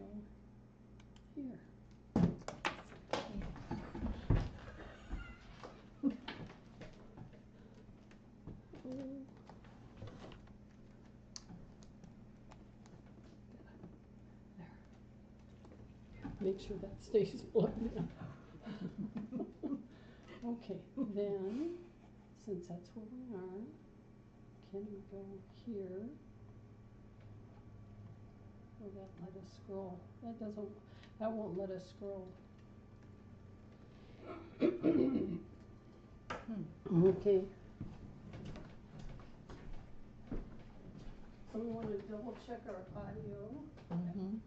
go here. Make sure that stays plugged in. Okay, then, since that's where we are, can we go here? Will that let us scroll? That won't let us scroll. Okay. So we want to double check our audio. Mm-hmm.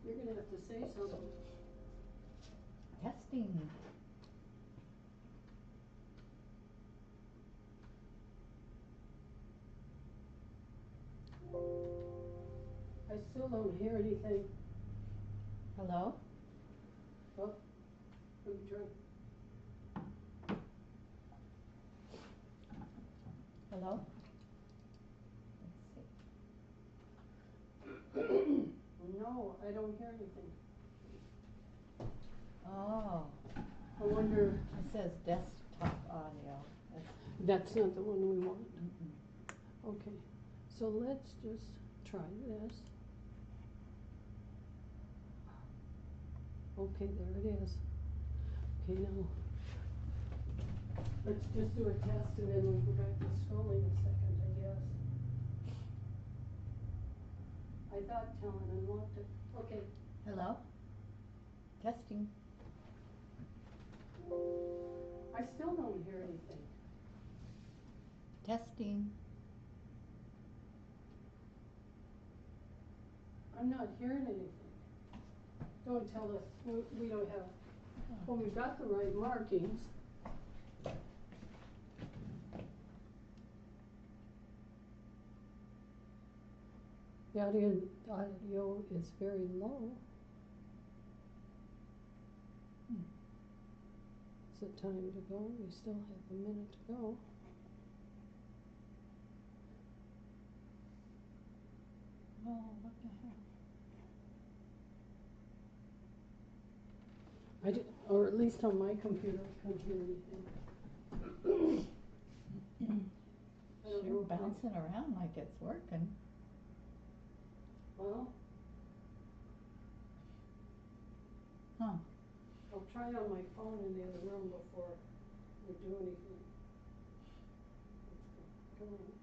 You're going to have to say something. Testing. I still don't hear anything. Hello? Oh, let me try. Hello? Let's see. No, I don't hear anything. Oh. I wonder. It says desktop audio. That's not the one we want. Mm-mm. Okay, so let's just try this. Okay, there it is. Okay, now let's just do a test and then we'll go back to scrolling a second, I guess. I thought Talon unlocked it. Okay. Hello? Testing. I still don't hear anything. Testing. I'm not hearing anything. Don't tell us we don't have, well, we've got the right markings. The audio is very low. Is it time to go? We still have a minute to go. Oh, what the hell? I did, or at least on my computer, I can't hear anything. I don't know Sure, if bouncing around like it's working. Well, Huh. I'll try on my phone in the other room before we do anything. Come on.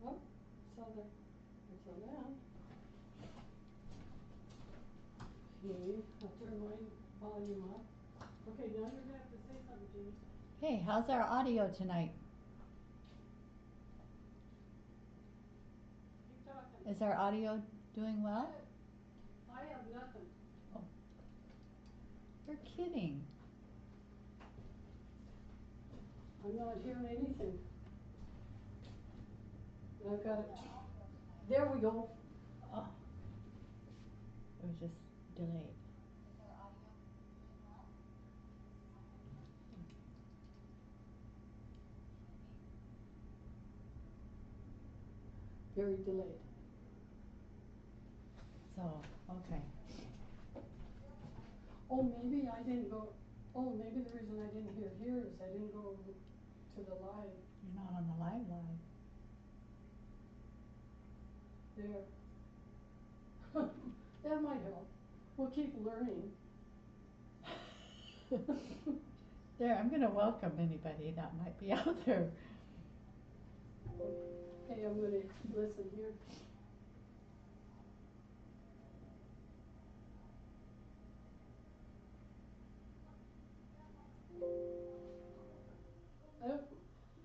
Oh, saw that. I saw that. Okay, I'll turn my volume up. Okay, now you're gonna have to say something, Jeannie. Hey, how's our audio tonight? Keep talking. Is our audio doing well? I have nothing. Oh. You're kidding. I'm not hearing anything. I've got it. There we go. Oh. It was just delayed. Very delayed. So, okay. Oh, maybe I didn't go. Oh, maybe the reason I didn't hear here is I didn't go to the live. You're not on the live. There. That might help. We'll keep learning. There, I'm going to welcome anybody that might be out there. Okay, I'm going to listen here.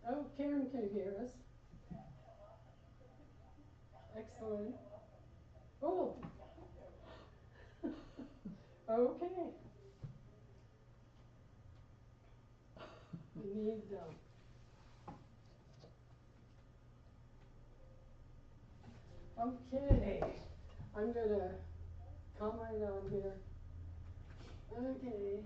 Oh, Karen can hear us. Excellent. Oh. Okay. We need okay. I'm gonna Calm right down here. Okay.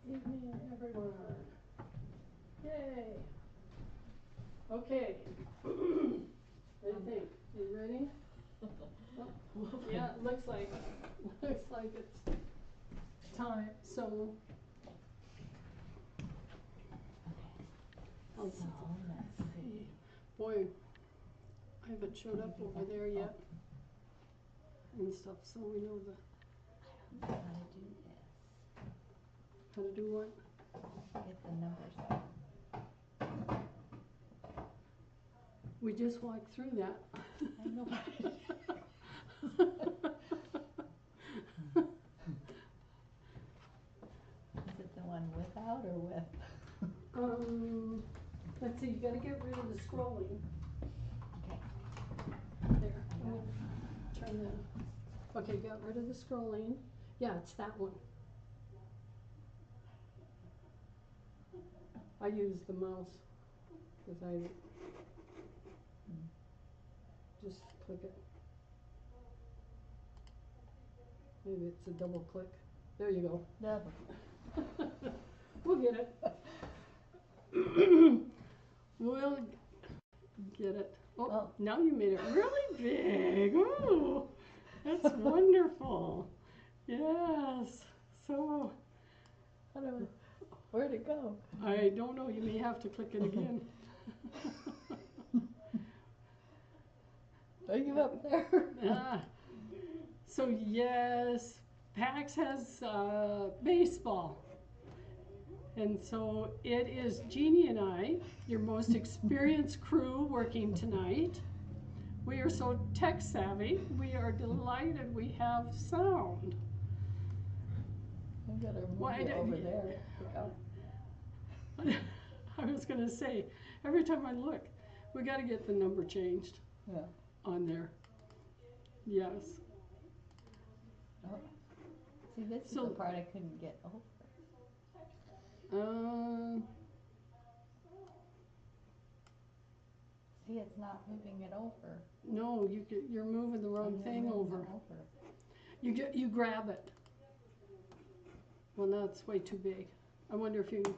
Good evening, everyone. Yay. Okay. What do you think? You ready? Yeah, it looks like it's time. So So let's see. boy, I haven't showed up over there yet and stuff, so we know I don't know how to do this. how to do what. Get the numbers up. We just walked through that. I know. Is it the one without or with? Let's see, you gotta get rid of the scrolling. Okay. There, I'm gonna turn the, okay, got rid of the scrolling. Yeah, it's that one. I use the mouse, cause I just click it. Maybe it's a double click. There you go. Never. We'll get it. We'll get it. Oh, now you made it really big. Oh, that's wonderful. Yes. So, Where'd it go? I don't know. You may have to click it again. Are you up there? So yes, PAX has baseball. And so it is Jeannie and I, your most experienced crew working tonight. We are so tech savvy. We are delighted we have sound. I gotta move it over there. I was gonna say, every time I look, we gotta get the number changed. Yeah. On there. Yes. Oh. See, this is the part I couldn't get over. See, it's not moving it over. No, you're moving the wrong thing over. You grab it. Well, no, it's way too big. I wonder if you can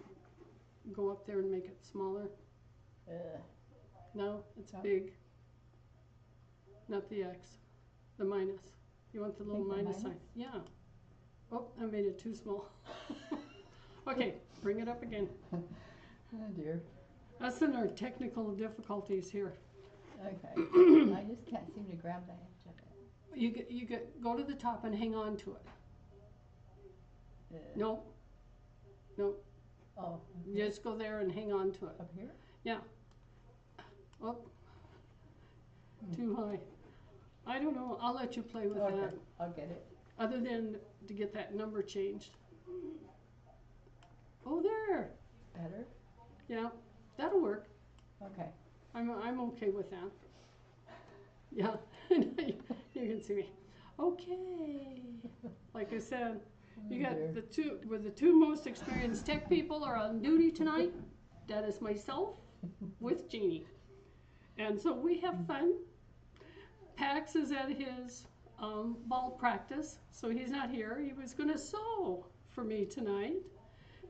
go up there and make it smaller. No, it's big. Not the X, the minus. You want the little minus sign? Yeah. Oh, I made it too small. Okay, bring it up again. Oh dear. That's in our technical difficulties here. Okay. I just can't seem to grab the edge of it. You go to the top and hang on to it. No. No. Oh. Okay. Just go there and hang on to it. Up here? Yeah. Oh. Too high. I don't know. I'll let you play with that. I'll get it. Other than to get that number changed. Oh, there. Better? Yeah, that'll work. Okay. I'm okay with that. Yeah, you can see me. Okay. Like I said, you got the two most experienced tech people are on duty tonight. That is myself with Jeannie. And so we have fun. Pax is at his ball practice, so he's not here. He was going to sew for me tonight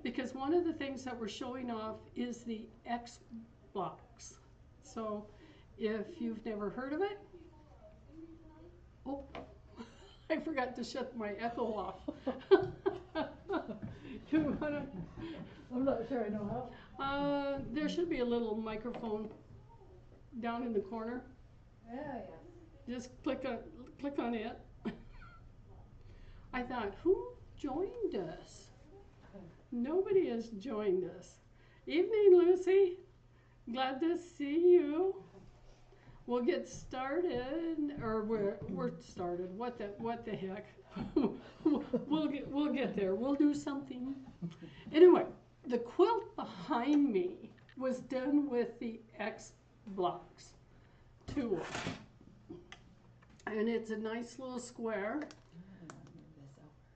because one of the things that we're showing off is the Xbox. So if you've never heard of it, oh, I forgot to shut my echo off. I'm not sure I know how. There should be a little microphone down in the corner. Oh, yeah. Just click on it. I thought, who joined us? Nobody has joined us. Evening, Lucy. Glad to see you. We'll get started, or we're started. What the heck? We'll get there. We'll do something. Anyway, the quilt behind me was done with the X blocks tool, and it's a nice little square.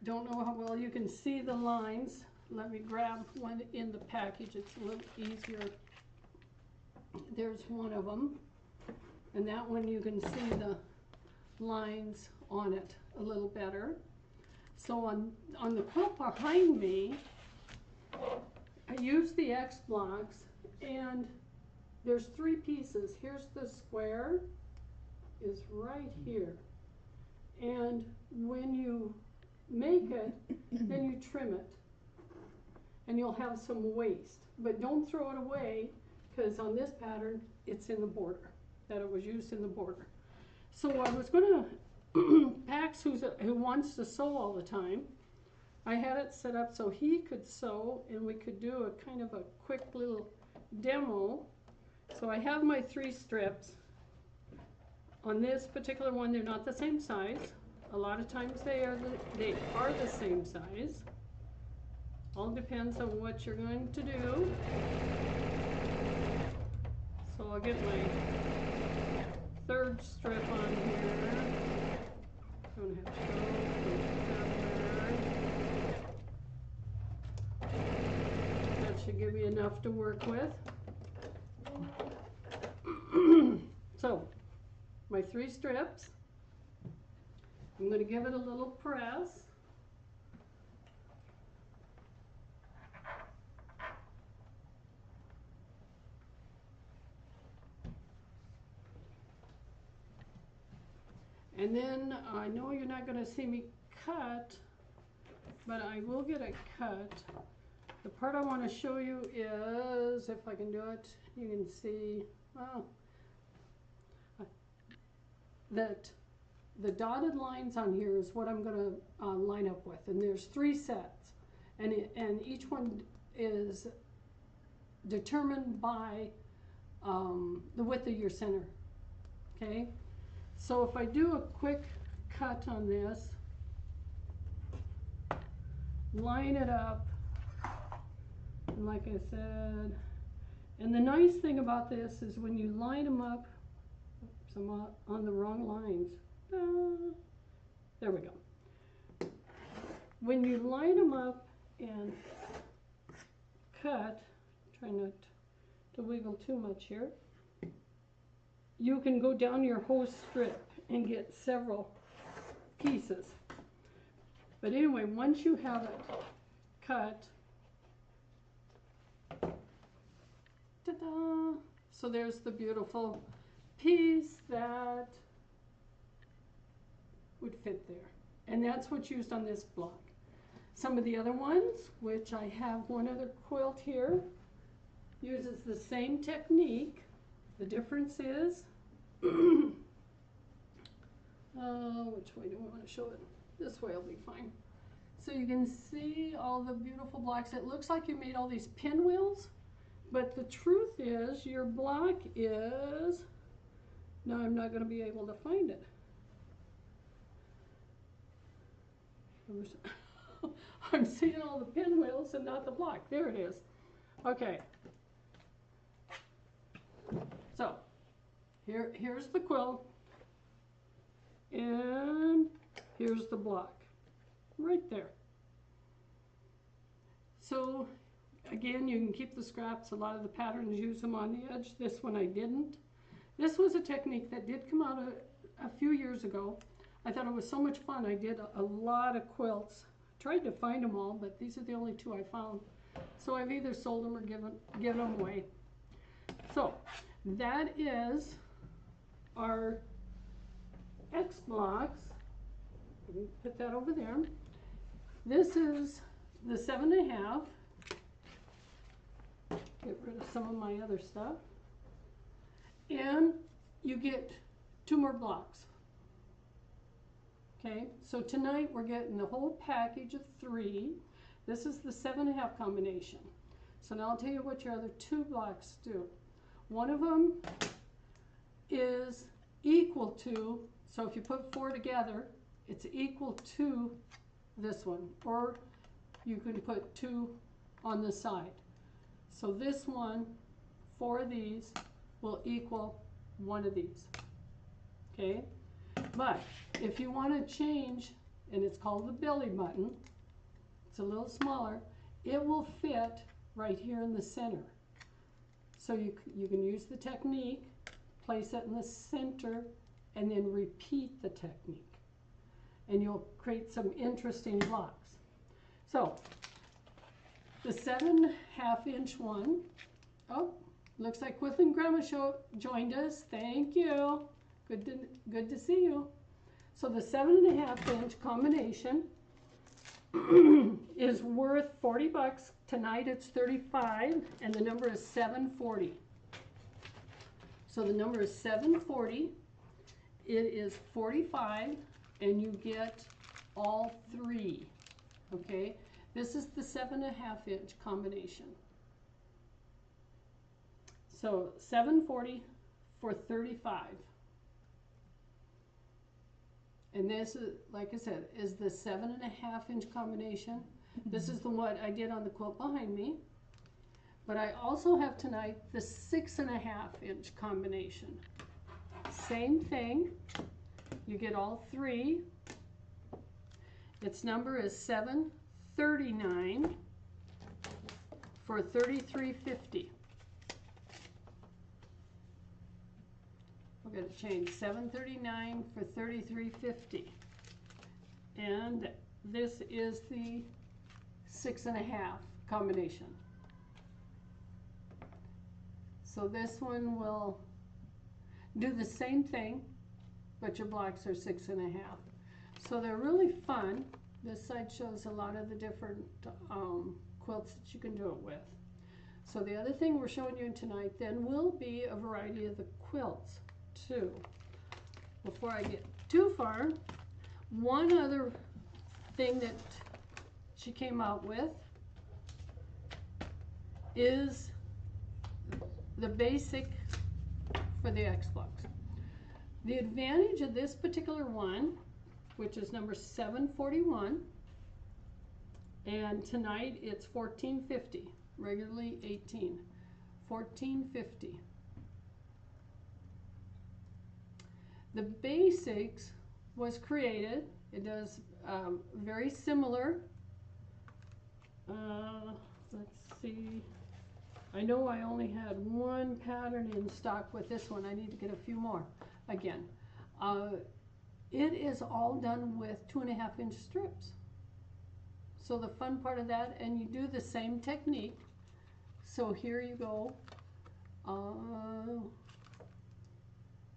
Don't know how well you can see the lines. Let me grab one in the package. It's a little easier. There's one of them. And that one you can see the lines on it a little better. So on the quilt behind me, I used the X blocks, and there's 3 pieces. Here's the square, is right here. And when you make it, then you trim it. And you'll have some waste. But don't throw it away, because on this pattern, it's in the border. That it was used in the border. So I was gonna, Pax, who wants to sew all the time, I had it set up so he could sew and we could do a kind of a quick little demo. So I have my 3 strips. On this particular one, they're not the same size. A lot of times they are the same size. All depends on what you're going to do. So I'll get my 3rd strip on here. Don't have to go. That should give me enough to work with. So, my 3 strips. I'm going to give it a little press. And then I know you're not going to see me cut, but I will get it cut. The part I want to show you is, if I can do it, you can see, well, that the dotted lines on here is what I'm going to line up with. And there's 3 sets, and each one is determined by the width of your center, okay? So if I do a quick cut on this, line it up, and like I said, and the nice thing about this is when you line them up, oops, I'm on the wrong lines. There we go. When you line them up and cut, try not to wiggle too much here, you can go down your whole strip and get several pieces. But anyway, once you have it cut, ta-da! So there's the beautiful piece that would fit there. And that's what's used on this block. Some of the other ones, which I have one other quilt here, uses the same technique. The difference is, which way do we want to show it? This way will be fine. So you can see all the beautiful blocks. It looks like you made all these pinwheels, but the truth is your block is, now I'm not going to be able to find it. I'm seeing all the pinwheels and not the block. There it is. Okay. So here's the quilt, and here's the block right there. So again, you can keep the scraps. A lot of the patterns use them on the edge. This one I didn't. This was a technique that did come out a few years ago. I thought it was so much fun. I did a lot of quilts. Tried to find them all, but these are the only 2 I found. So I've either sold them or given them away. So that is our X blocks. Put that over there. This is the 7.5. Get rid of some of my other stuff. and you get 2 more blocks. Okay, so tonight we're getting the whole package of 3. This is the 7.5 combination. So now I'll tell you what your other 2 blocks do. One of them is equal to, so if you put 4 together, it's equal to this one, or you can put 2 on the side. So this one, 4 of these will equal 1 of these. Okay, but if you want to change, and it's called the belly button, it's a little smaller, it will fit right here in the center. So you can use the technique, place it in the center, and then repeat the technique. And you'll create some interesting blocks. So, the 7.5 inch one, oh, looks like Cliff and Grandma joined us. Thank you. Good to see you. So the 7.5 inch combination is worth $40. Tonight it's $35, and the number is 740. So the number is 740. It is $45, and you get all 3. Okay, this is the 7.5 inch combination. So 740 for 35. And this is, like I said, is the 7.5 inch combination. This is the one I did on the quilt behind me. But I also have tonight the 6.5 inch combination. Same thing. You get all 3. Its number is 739 for $33.50. We're going to change 739 for $33.50. And this is the 6.5 combination. So this one will do the same thing, but your blocks are 6.5. So they're really fun. This side shows a lot of the different quilts that you can do it with. So the other thing we're showing you tonight then will be a variety of the quilts too. Before I get too far, one other thing that she came out with is the basic for the X-Blocks. The advantage of this particular one, which is number 741, and tonight it's $14.50, regularly $18, $14.50. The basics was created, it does very similar, let's see, I know I only had 1 pattern in stock with this one. I need to get a few more again. It is all done with 2.5 inch strips. So the fun part of that, and you do the same technique. So here you go.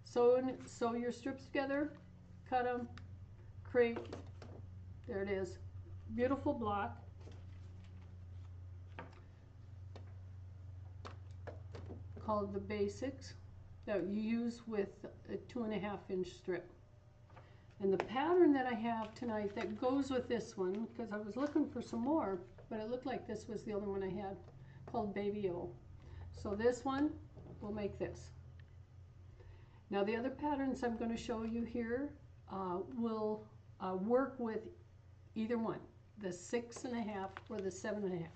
Sew your strips together, cut them, create, there it is. Beautiful block. Called the basics that you use with a 2.5 inch strip. And the pattern that I have tonight that goes with this one, because I was looking for some more, but it looked like this was the only one I had, called Baby O. So this one will make this. Now the other patterns I'm going to show you here will work with either one, the 6.5 or the 7.5.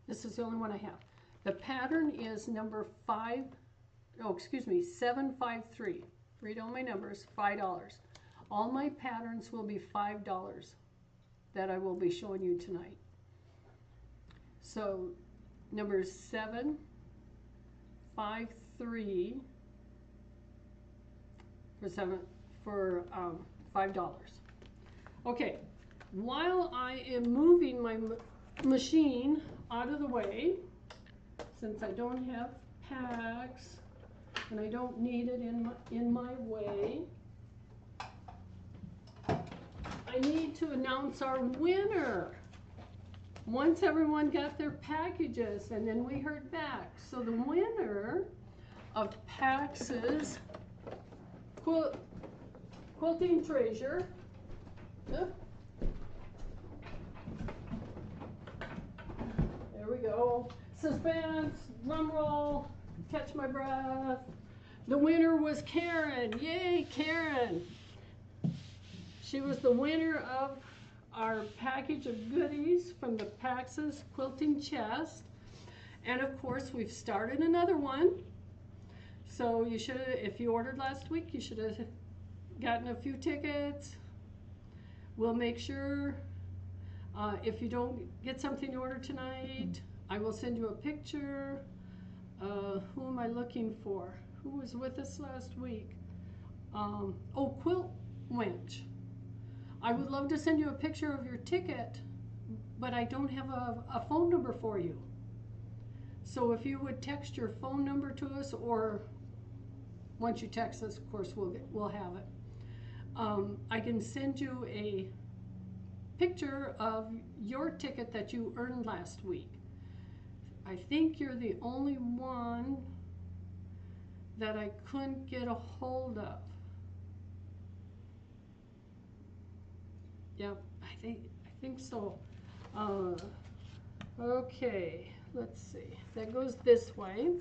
This is the only one I have. The pattern is number 753. Read all my numbers, $5. All my patterns will be $5 that I will be showing you tonight. So number 753 for $5. Okay, while I am moving my machine out of the way, since I don't have packs and I don't need it in my way, I need to announce our winner. Once everyone got their packages and then we heard back. So the winner of Pax's Quilting Treasure. There we go. Suspense, drum roll, catch my breath. The winner was Karen. Yay, Karen. She was the winner of our package of goodies from the Pax's Quilting Chest. And of course, we've started another one. So you should have, if you ordered last week, you should have gotten a few tickets. We'll make sure, if you don't get something to order tonight, I will send you a picture. Who am I looking for? Who was with us last week? Oh, Quilt Wench. I would love to send you a picture of your ticket, but I don't have a phone number for you. So if you would text your phone number to us, or once you text us, of course, we'll have it. I can send you a picture of your ticket that you earned last week. I think you're the only one that I couldn't get a hold of. Yep, I think so. Okay, let's see. That goes this way.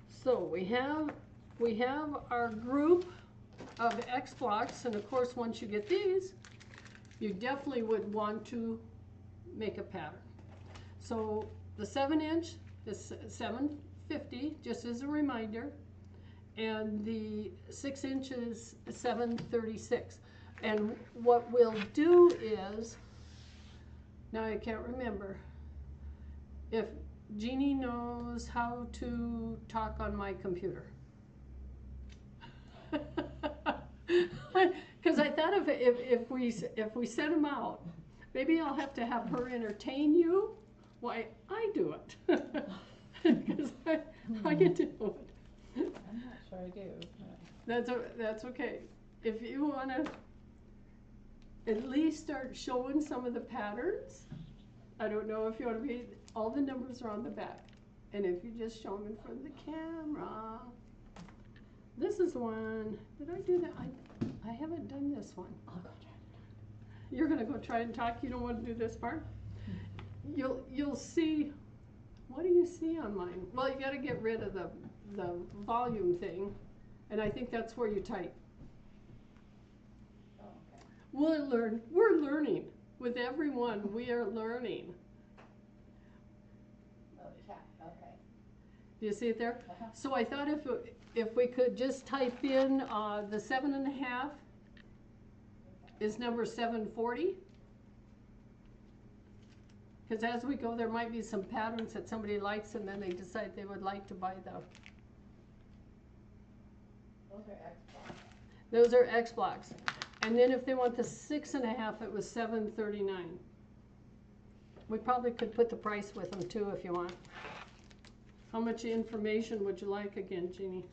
So we have our group of X blocks, and of course, once you get these, you definitely would want to make a pattern. So the 7-inch is $7.50, just as a reminder, and the 6-inch is $7.36. And what we'll do is, now I can't remember, if Jeannie knows how to talk on my computer. Because I thought if we send them out, maybe I'll have to have her entertain you while I do it. Because I can do it. I'm not sure I do. That's okay. If you want to at least start showing some of the patterns. I don't know if you want to be, all the numbers are on the back. And if you just show them in front of the camera. This is one. Did I do that? I haven't done this one. I'll go try to talk. You're gonna go try and talk? You don't want to do this part? You'll see, what do you see on mine? Well, you gotta get rid of the volume thing. And I think that's where you type. We're learning. With everyone, we are learning. Oh, chat, okay. Do you see it there? So I thought if we could just type in the 7.5 is number 740. Because as we go, there might be some patterns that somebody likes, and then they decide they would like to buy them. Those are X blocks. Those are X blocks. And then if they want the 6.5, it was $7.39. We probably could put the price with them too if you want. How much information would you like again, Jeannie?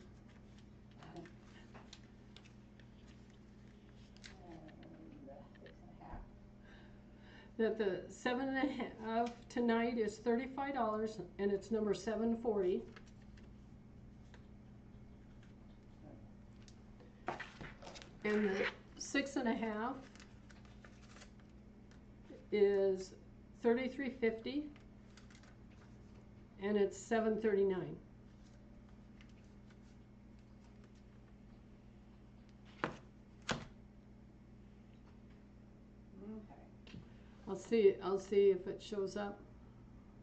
That the 7.5 tonight is $35, and it's number 740. And the 6.5 is $33.50, and it's $7.39. Okay. I'll see if it shows up.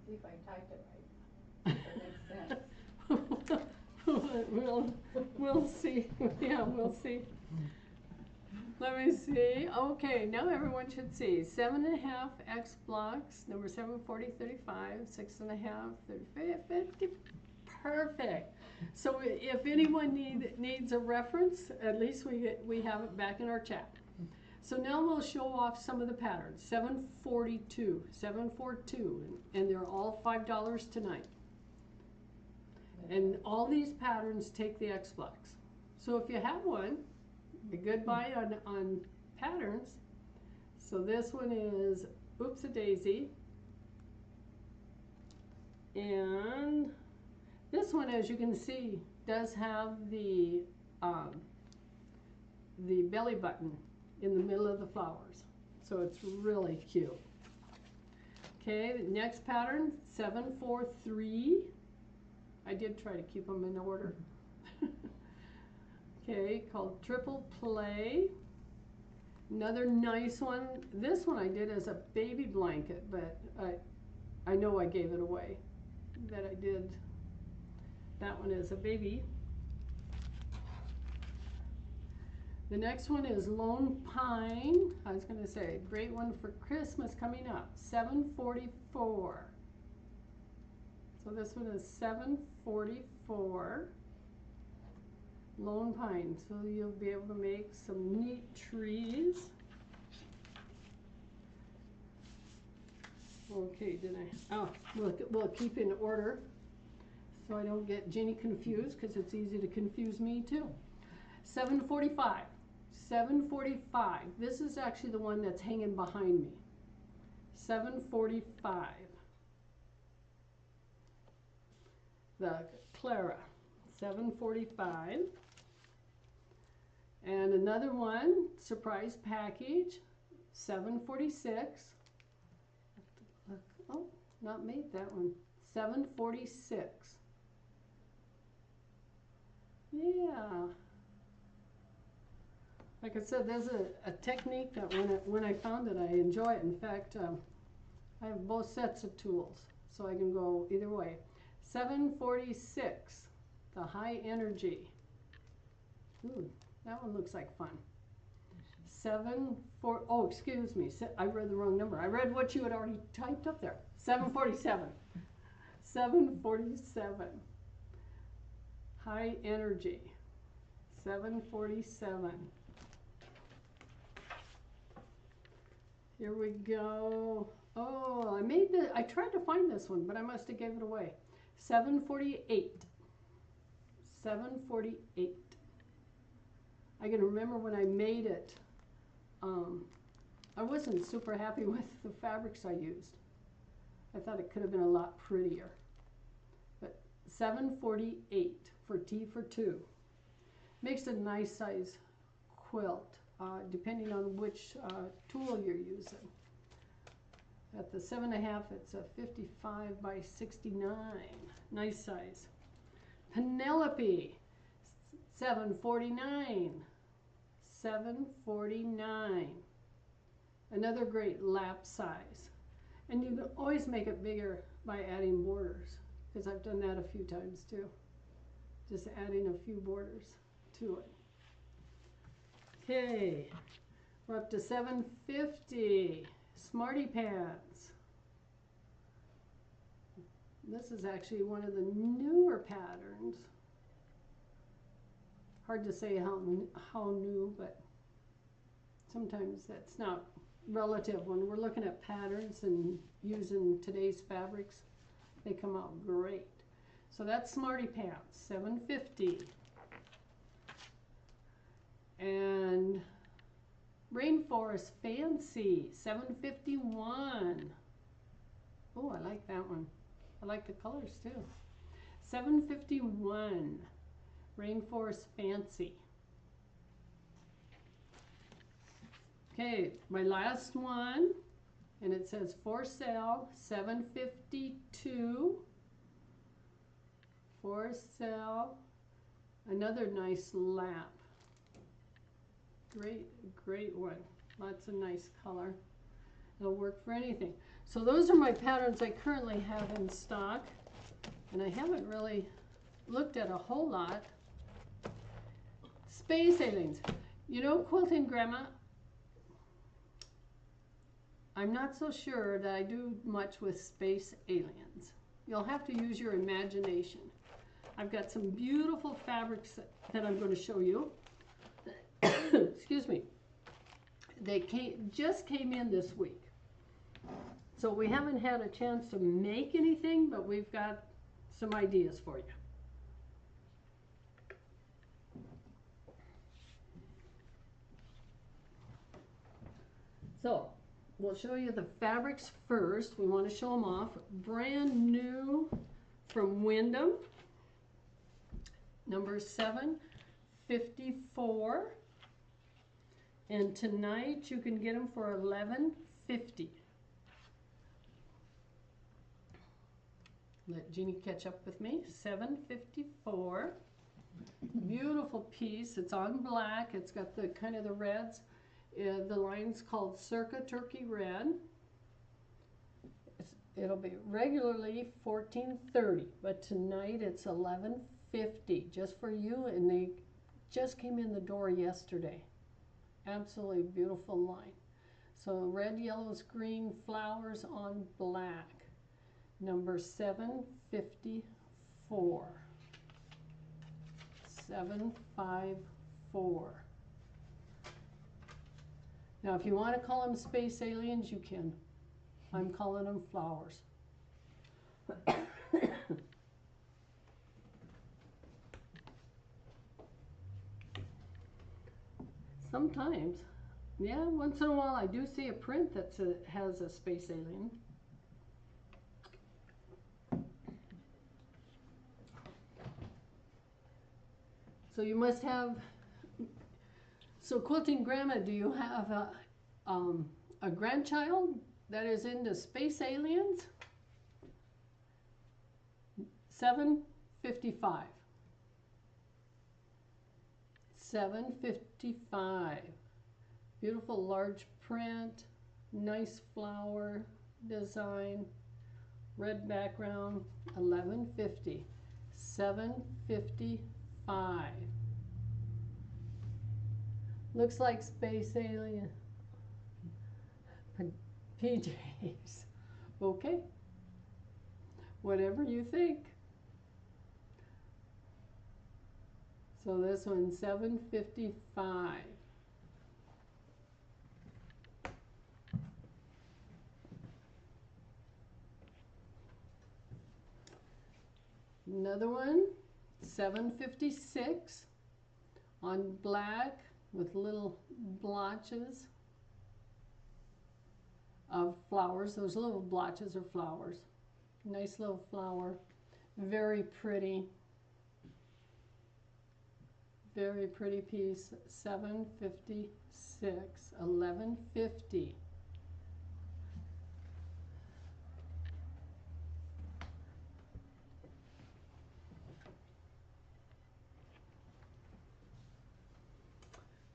See if I typed it right. If it makes sense. We'll see. Yeah, we'll see. Let me see. Okay, now everyone should see. 7.5 X blocks, number 740, 35, 6.5, 35, 50. Perfect. So if anyone needs a reference, at least we have it back in our chat. So now we'll show off some of the patterns. 742, 742, and they're all $5 tonight. And all these patterns take the X blocks. So if you have one, a good buy on patterns. So this one is Oops-a-Daisy. And this this one, as you can see, does have the belly button in the middle of the flowers. So it's really cute. Okay, next pattern, 743. I did try to keep them in order. Okay, called Triple Play. Another nice one. This one I did as a baby blanket, but I know I gave it away. That I did that one as a baby. The next one is Lone Pine. I was going to say, great one for Christmas coming up. 744. So this one is 744. Lone Pine. So you'll be able to make some neat trees. Okay, did I? Oh, we'll keep in order so I don't get Jenny confused, because it's easy to confuse me too. 745. 745. This is actually the one that's hanging behind me. 745. The Clara. 745. And another one, surprise package. 746. Oh, not made that one. 746. Yeah. Like I said, there's a technique that when I found it, I enjoy it. In fact, I have both sets of tools, so I can go either way. 746, the high energy. Ooh, that one looks like fun. 74, oh, excuse me, I read the wrong number. I read what you had already typed up there. 747. 747. High energy. 747. Here we go. Oh, I tried to find this one, but I must have gave it away. 748. 748. I can remember when I made it, I wasn't super happy with the fabrics I used. I thought it could have been a lot prettier. But 748 for T for 2. Makes a nice size quilt, depending on which tool you're using. At the 7.5, it's a 55 by 69. Nice size. Penelope, 749. 749. Another great lap size. And you can always make it bigger by adding borders, because I've done that a few times too. Just adding a few borders to it. Okay, we're up to 750. Smarty Pants. This is actually one of the newer patterns. Hard to say how new, but sometimes that's not relative. When we're looking at patterns and using today's fabrics, they come out great. So that's Smarty Pants, 750. And Rainforest Fancy, 751. Oh, I like that one. I like the colors too. 751. Rainforest Fancy. Okay, my last one, and it says for sale, 752. For sale. Another nice lap. Great one. Lots of nice color. It'll work for anything. So those are my patterns I currently have in stock, and I haven't really looked at a whole lot. Space aliens. You know, Quilting Grandma, I'm not so sure that I do much with space aliens. You'll have to use your imagination. I've got some beautiful fabrics that I'm going to show you. Excuse me. They just came in this week. So we haven't had a chance to make anything, but we've got some ideas for you. So we'll show you the fabrics first. We want to show them off. Brand new from Wyndham. number 754. And tonight you can get them for $11.50. Let Jeannie catch up with me. 754. Beautiful piece. It's on black. It's got the kind of the reds. The line's called Circa Turkey Red. It'll be regularly $14.30, but tonight it's $11.50 just for you, and they just came in the door yesterday. Absolutely beautiful line. So red, yellows, green, flowers on black. Number 754. 754. Now, if you want to call them space aliens, you can. I'm calling them flowers. Sometimes, yeah, once in a while I do see a print that has a space alien. So you must have, so Quilting Grandma, do you have a grandchild that is into space aliens? 755. 755. Beautiful large print, nice flower design, red background, 1150. 755. Looks like space alien PJs. Okay. Whatever you think. So this one's 755. Another one, 756 on black with little blotches of flowers. Those little blotches are flowers. Nice little flower. Very pretty. Very pretty piece. 756. 1150.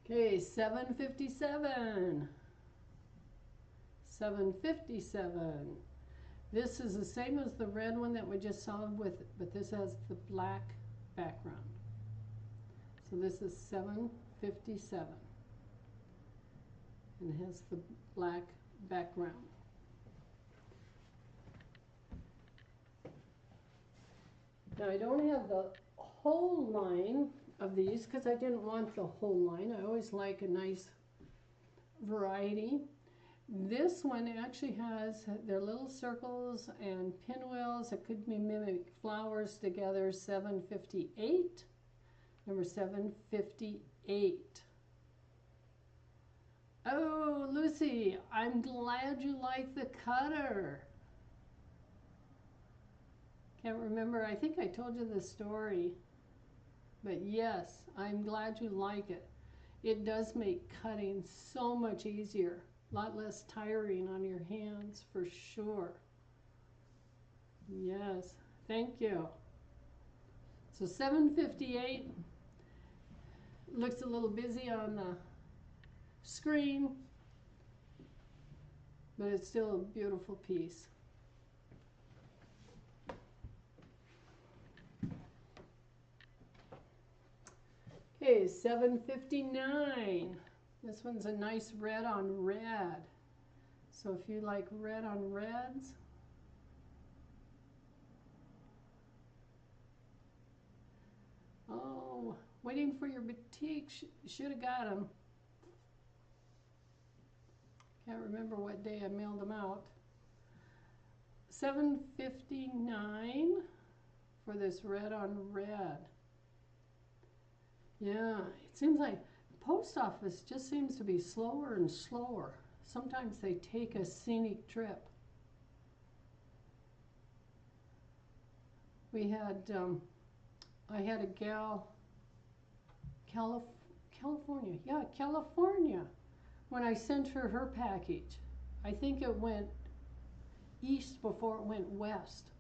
Okay, 757. 757. This is the same as the red one that we just saw with, but this has the black background. So this is 757. And it has the black background. Now I don't have the whole line of these because I didn't want the whole line. I always like a nice variety. This one actually has their little circles and pinwheels that could be mimic flowers together. 758. Number 758. Oh, Lucy, I'm glad you like the cutter. Can't remember. I think I told you the story. But yes, I'm glad you like it. It does make cutting so much easier. A lot less tiring on your hands for sure. Yes, thank you. So 758 looks a little busy on the screen, but it's still a beautiful piece. Okay, 759. This one's a nice red on red. So if you like red on reds, oh, waiting for your boutique. Should have got them. Can't remember what day I mailed them out. 759 for this red on red. Yeah, it seems like the post office just seems to be slower and slower. Sometimes they take a scenic trip. We had I had a gal, California, yeah, California, when I sent her her package. I think it went east before it went west,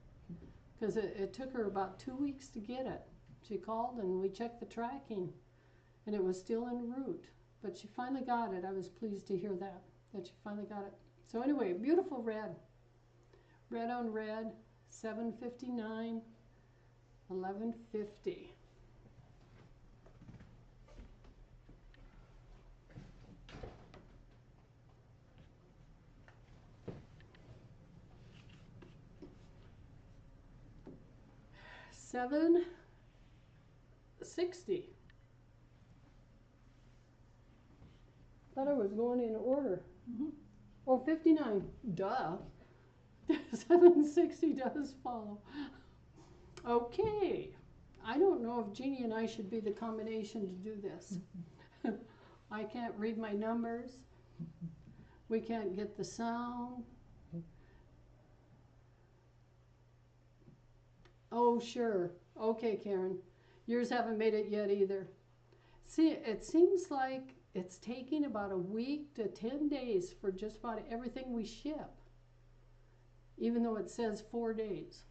because it took her about 2 weeks to get it. She called and we checked the tracking, and it was still en route. But she finally got it. I was pleased to hear that she finally got it. So anyway, beautiful red. Red on red, $7.59, $11.50. $7.60. Thought I was going in order. Oh, 59. Duh. $7.60 does follow. Okay. I don't know if Jeannie and I should be the combination to do this. I can't read my numbers. We can't get the sound. Oh, sure. Okay, Karen. Yours haven't made it yet either. See, it seems like it's taking about a week to 10 days for just about everything we ship, even though it says 4 days.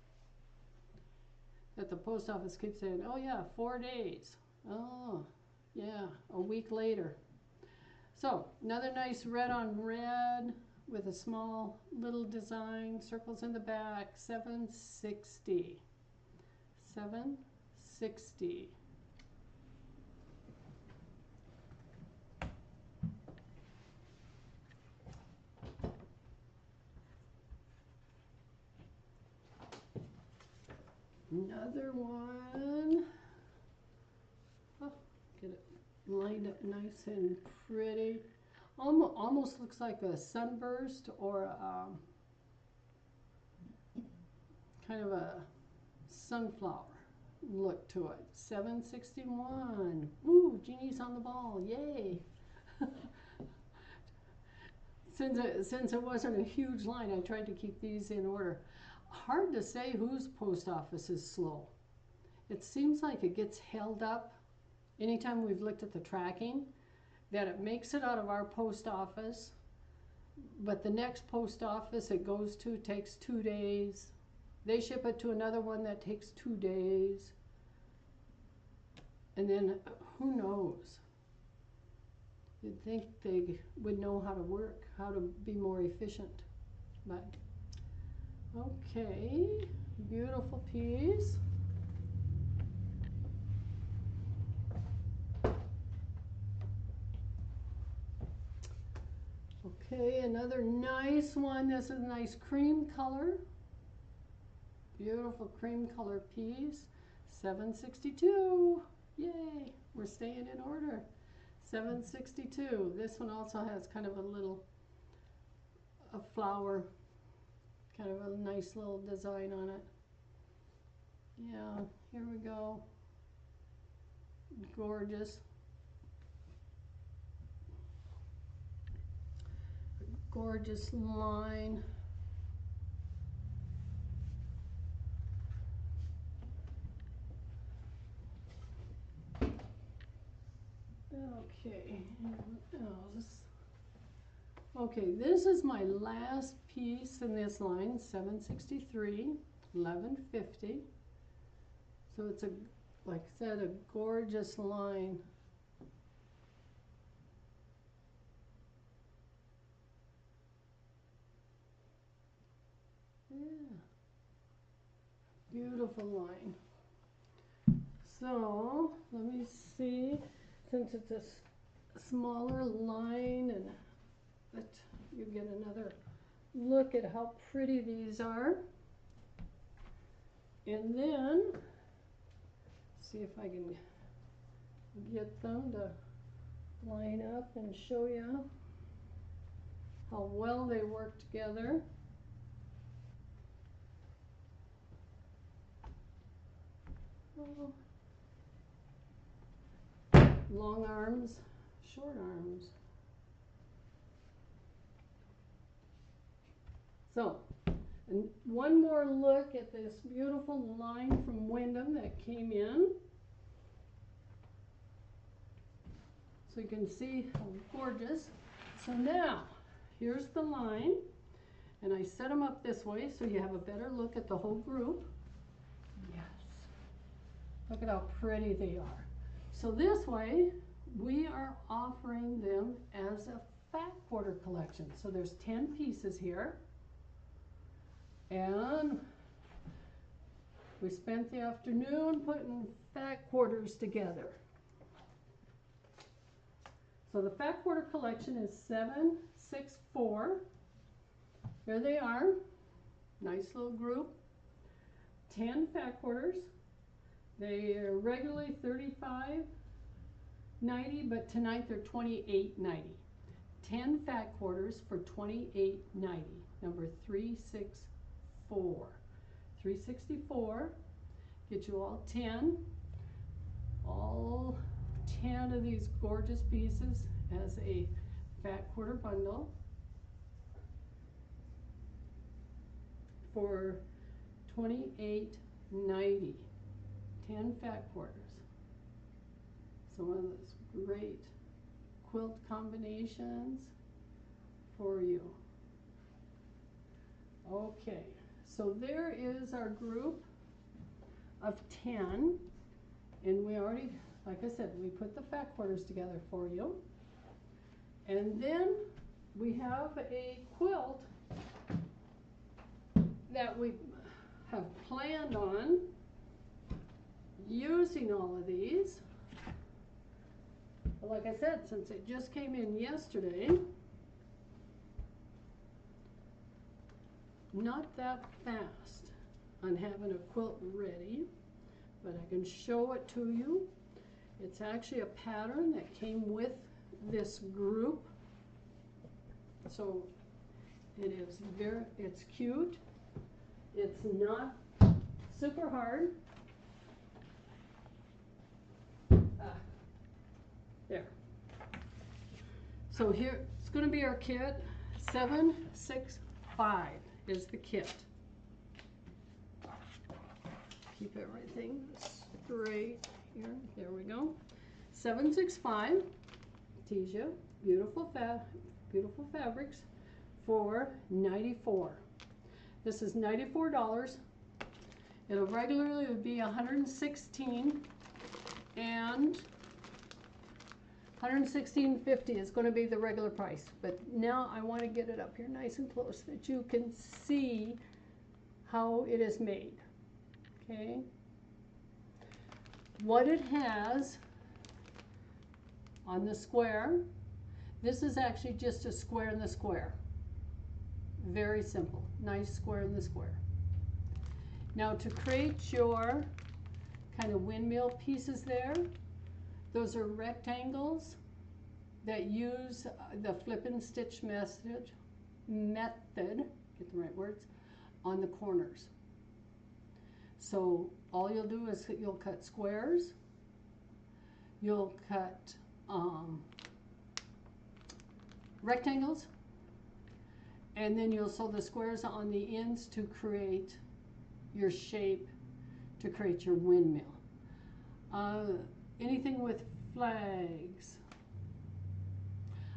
That the post office keeps saying, oh yeah, 4 days. Oh, yeah, a week later. So, another nice red on red with a small little design, circles in the back, $7.60. $7.60. Another one. Oh, get it lined up nice and pretty. Almost looks like a sunburst or kind of a sunflower look to it. $7.61. Woo, Jeannie's on the ball. Yay. Since it wasn't a huge line, I tried to keep these in order. Hard to say whose post office is slow. It seems like it gets held up anytime we've looked at the tracking, that it makes it out of our post office, but the next post office it goes to takes 2 days. They ship it to another one that takes 2 days. And then who knows? You'd think they would know how to work, how to be more efficient. But okay, beautiful piece. Okay, another nice one. This is a nice cream color. Beautiful cream color piece. $7.62. Yay, we're staying in order. $7.62. This one also has kind of a flower, kind of a nice little design on it. Yeah, here we go. Gorgeous. Gorgeous line. Okay, what else? Okay, this is my last piece in this line, $7.63, $11.50. So it's like I said, a gorgeous line. Yeah, beautiful line. So let me see, since it's a smaller line, and that you get another look at how pretty these are. And then see if I can get them to line up and show you how well they work together. Oh. Long arms, short arms. So And one more look at this beautiful line from Wyndham that came in. So you can see how gorgeous. So now, here's the line. And I set them up this way so you have a better look at the whole group. Yes. Look at how pretty they are. So this way, we are offering them as a fat quarter collection. So there's 10 pieces here. And we spent the afternoon putting fat quarters together. So the fat quarter collection is 764. Here they are. Nice little group. 10 fat quarters. They are regularly $35.90, but tonight they're $28.90. 10 fat quarters for $28.90. Number 364. 364. Get you all 10. All 10 of these gorgeous pieces as a fat quarter bundle for $28.90. 10 fat quarters. So one of those great quilt combinations for you. Okay, so there is our group of 10, and we already, like I said, we put the fat quarters together for you. And then we have a quilt that we have planned on using all of these. But like I said, since it just came in yesterday, not that fast on having a quilt ready, but I can show it to you. It's actually a pattern that came with this group. So it is it's cute. It's not super hard. There. So here, it's going to be our kit. 765 is the kit. Keep everything straight here. There we go. 765. Tease you. Beautiful fabrics for $94. This is $94. It'll regularly be $116, and $116.50 is going to be the regular price. But now I want to get it up here nice and close so that you can see how it is made. Okay. What it has on the square, this is actually just a square in the square. Very simple. Nice square in the square. Now to create your kind of windmill pieces there, those are rectangles that use the flip and stitch method, get the right words, on the corners. So all you'll do is you'll cut squares, you'll cut rectangles, and then you'll sew the squares on the ends to create your shape, to create your windmill. Anything with flags.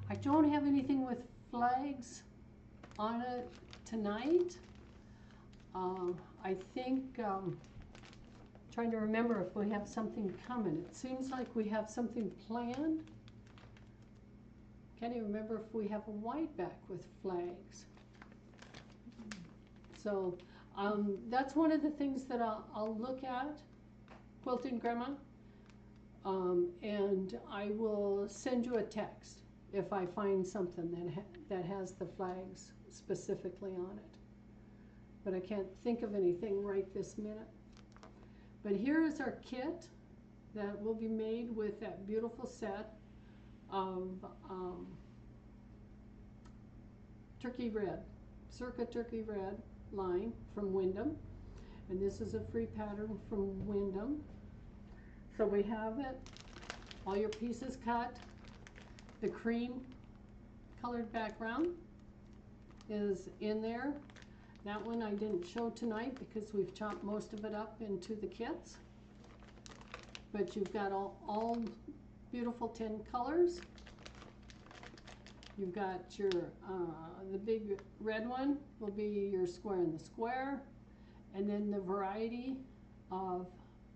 I don't have anything with flags on it tonight. I think, trying to remember if we have something coming. It seems like we have something planned. Can't even remember if we have a white back with flags. So that's one of the things that I'll look at, Quilting Grandma, and I will send you a text if I find something that has the flags specifically on it. But I can't think of anything right this minute. But here is our kit that will be made with that beautiful set of turkey red, circa turkey red line from Wyndham. And this is a free pattern from Wyndham. So we have it, all your pieces cut. The cream colored background is in there. That one I didn't show tonight because we've chopped most of it up into the kits. But you've got all beautiful 10 colors. You've got your, the big red one will be your square in the square. And then the variety of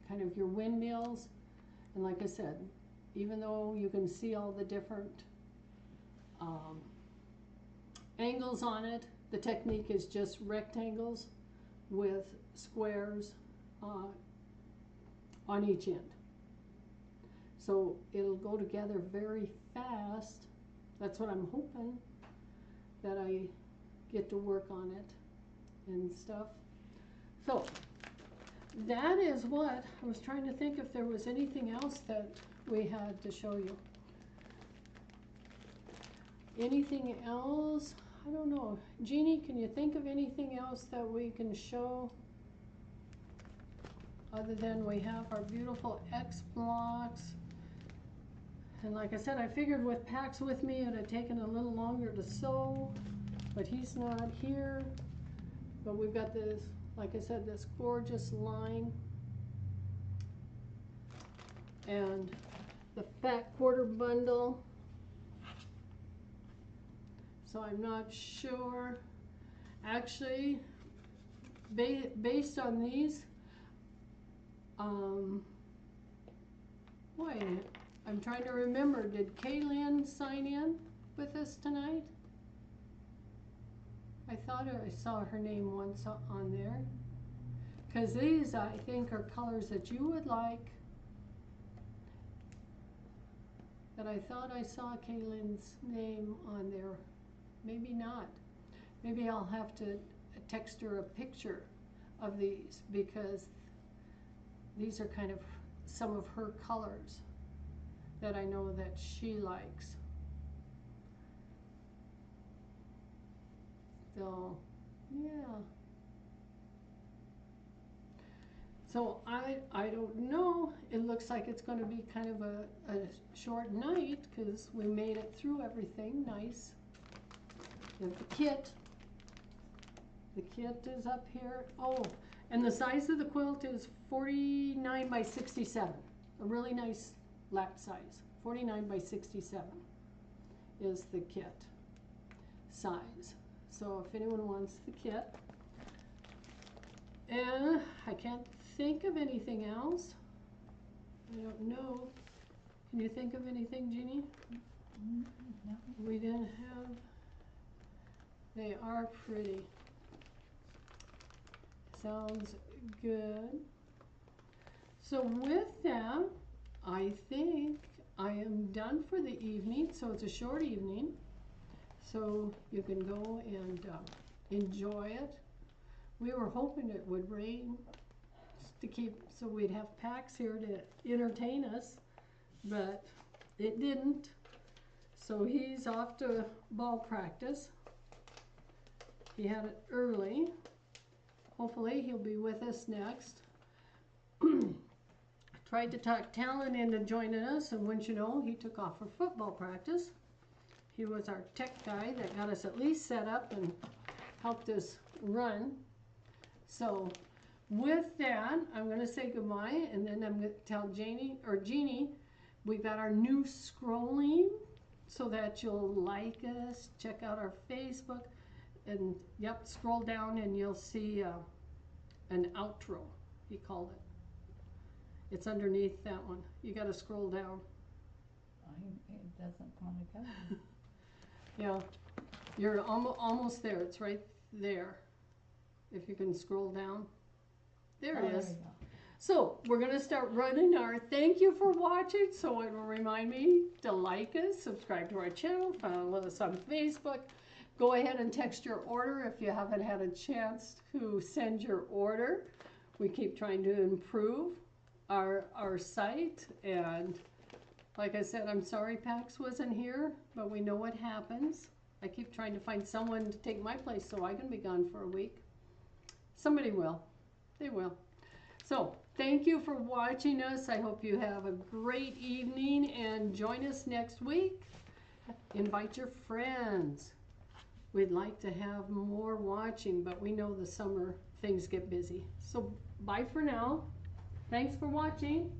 kind of your windmills. And like I said, even though you can see all the different angles on it, the technique is just rectangles with squares on each end. So it'll go together very fast. That's what I'm hoping, that I get to work on it and stuff. So that is what I was trying to think if there was anything else that we had to show you. Anything else? I don't know. Jeannie, can you think of anything else that we can show other than we have our beautiful X blocks? And like I said, I figured with Pax with me, it would have taken a little longer to sew, but he's not here. But we've got this, like I said, this gorgeous line. And the fat quarter bundle. So I'm not sure. Actually, based on these, wait, I'm trying to remember, did Kaylin sign in with us tonight? I thought I saw her name once on there. Because these, I think, are colors that you would like. But I thought I saw Kaylin's name on there. Maybe not. Maybe I'll have to text her a picture of these, because these are kind of some of her colors that I know that she likes. So, yeah. So I don't know. It looks like it's going to be kind of a short night because we made it through everything nice. And the kit is up here. Oh, and the size of the quilt is 49 by 67. A really nice lap size. 49 by 67 is the kit size. So if anyone wants the kit. And I can't think of anything else. I don't know. Can you think of anything, Jeannie? No. We didn't have. They are pretty. Sounds good. So with that, I think I am done for the evening. So it's a short evening. So you can go and enjoy it. We were hoping it would rain to keep, so we'd have Pax here to entertain us, but it didn't. So he's off to ball practice. He had it early. Hopefully he'll be with us next. Tried to talk Talon into joining us, and wouldn't you know, he took off for football practice. He was our tech guy that got us at least set up and helped us run. So with that, I'm going to say goodbye, and then I'm going to tell Jeannie, we've got our new scrolling so that you'll like us, check out our Facebook, and yep, scroll down and you'll see an outro, he called it. It's underneath that one. You got to scroll down. It doesn't want to go. Yeah, you're almost there. It's right there. If you can scroll down. There it is. There you go. So we're going to start running our thank you for watching. So it will remind me to like us, subscribe to our channel, follow us on Facebook. Go ahead and text your order if you haven't had a chance to send your order. We keep trying to improve our site, and like I said, I'm sorry Pax wasn't here, but we know what happens. I keep trying to find someone to take my place so I can be gone for a week. Somebody will. They will. So thank you for watching us. I hope you have a great evening, and join us next week. Invite your friends. We'd like to have more watching, but we know the summer things get busy. So bye for now. Thanks for watching.